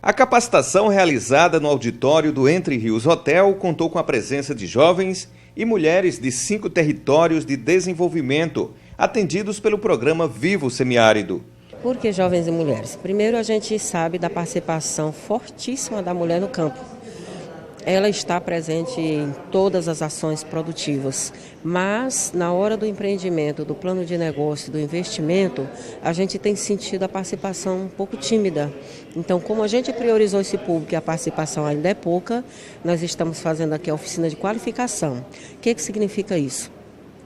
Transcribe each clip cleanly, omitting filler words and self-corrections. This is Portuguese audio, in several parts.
A capacitação realizada no auditório do Entre Rios Hotel contou com a presença de jovens e mulheres de 5 territórios de desenvolvimento, atendidos pelo programa Viva Semiárido. Por que jovens e mulheres? Primeiro, a gente sabe da participação fortíssima da mulher no campo. Ela está presente em todas as ações produtivas, mas na hora do empreendimento, do plano de negócio, do investimento, a gente tem sentido a participação um pouco tímida. Então, como a gente priorizou esse público e a participação ainda é pouca, nós estamos fazendo aqui a oficina de qualificação. O que significa isso?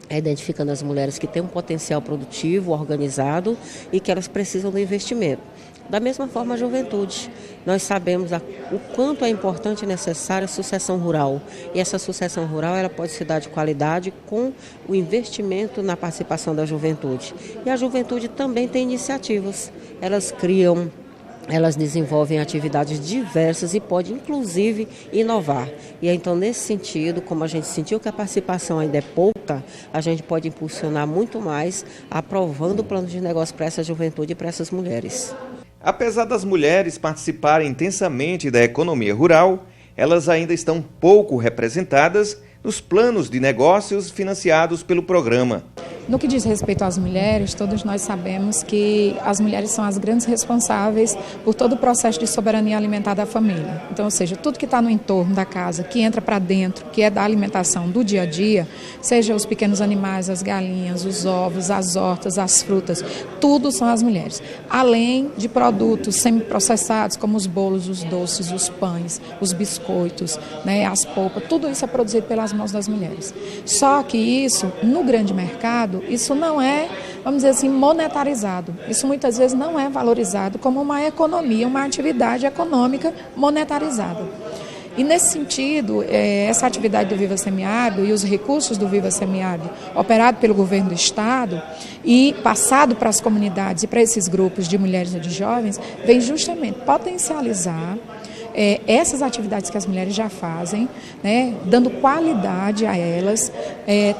É identificando as mulheres que têm um potencial produtivo, organizado e que elas precisam do investimento. Da mesma forma, a juventude. Nós sabemos o quanto é importante e necessária a sucessão rural. E essa sucessão rural ela pode se dar de qualidade com o investimento na participação da juventude. E a juventude também tem iniciativas. Elas criam, elas desenvolvem atividades diversas e pode, inclusive, inovar. E então, nesse sentido, como a gente sentiu que a participação ainda é pouca, a gente pode impulsionar muito mais, aprovando o plano de negócio para essa juventude e para essas mulheres. Apesar das mulheres participarem intensamente da economia rural, elas ainda estão pouco representadas nos planos de negócios financiados pelo programa. No que diz respeito às mulheres, todos nós sabemos que as mulheres são as grandes responsáveis por todo o processo de soberania alimentar da família. Então, ou seja, tudo que está no entorno da casa, que entra para dentro, que é da alimentação do dia a dia, seja os pequenos animais, as galinhas, os ovos, as hortas, as frutas, tudo são as mulheres. Além de produtos semiprocessados, como os bolos, os doces, os pães, os biscoitos, né, as polpas, tudo isso é produzido pelas mãos das mulheres. Só que isso, no grande mercado, isso não é, vamos dizer assim, monetarizado. Isso muitas vezes não é valorizado como uma economia, uma atividade econômica monetarizada. E nesse sentido, essa atividade do Viva Semiárido e os recursos do Viva Semiárido, operado pelo governo do Estado e passado para as comunidades e para esses grupos de mulheres e de jovens, vem justamente potencializar essas atividades que as mulheres já fazem, né, dando qualidade a elas,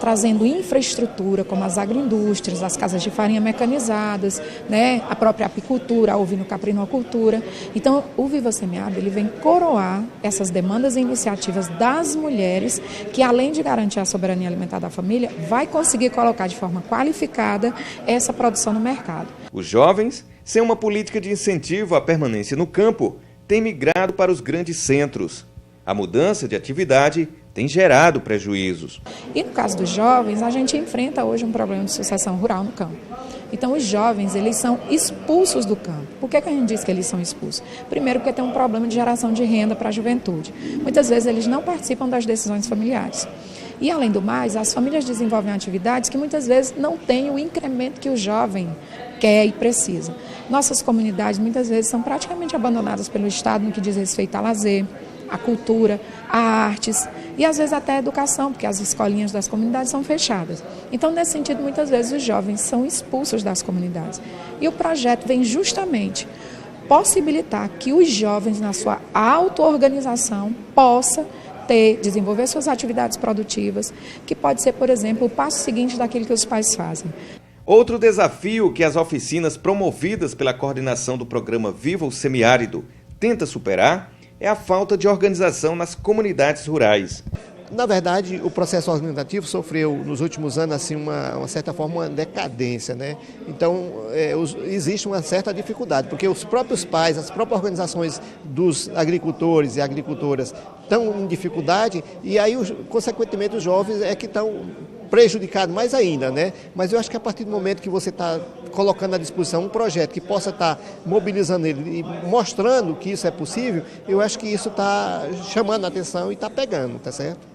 trazendo infraestrutura como as agroindústrias, as casas de farinha mecanizadas, né, a própria apicultura, a ovino-caprinocultura. Então, o Viva Semiárido ele vem coroar essas demandas e iniciativas das mulheres que, além de garantir a soberania alimentar da família, vai conseguir colocar de forma qualificada essa produção no mercado. Os jovens, sem uma política de incentivo à permanência no campo, têm migrado para os grandes centros. A mudança de atividade tem gerado prejuízos. E no caso dos jovens, a gente enfrenta hoje um problema de sucessão rural no campo. Então, os jovens, eles são expulsos do campo. Por que a gente diz que eles são expulsos? Primeiro, porque tem um problema de geração de renda para a juventude. Muitas vezes, eles não participam das decisões familiares. E, além do mais, as famílias desenvolvem atividades que muitas vezes não têm o incremento que o jovem quer e precisa. Nossas comunidades, muitas vezes, são praticamente abandonadas pelo Estado no que diz respeito a lazer, a cultura, a artes e, às vezes, até a educação, porque as escolinhas das comunidades são fechadas. Então, nesse sentido, muitas vezes, os jovens são expulsos das comunidades. E o projeto vem justamente possibilitar que os jovens, na sua auto-organização, possam desenvolver suas atividades produtivas, que pode ser, por exemplo, o passo seguinte daquilo que os pais fazem. Outro desafio que as oficinas promovidas pela coordenação do programa Viva o Semiárido tenta superar é a falta de organização nas comunidades rurais. Na verdade, o processo organizativo sofreu nos últimos anos assim, uma certa forma, uma decadência, né? Então, existe uma certa dificuldade, porque os próprios pais, as próprias organizações dos agricultores e agricultoras estão em dificuldade e aí, consequentemente, os jovens é que estão prejudicados mais ainda, né? Mas eu acho que a partir do momento que você está colocando à disposição um projeto que possa estar mobilizando ele e mostrando que isso é possível, eu acho que isso está chamando a atenção e está pegando, tá certo?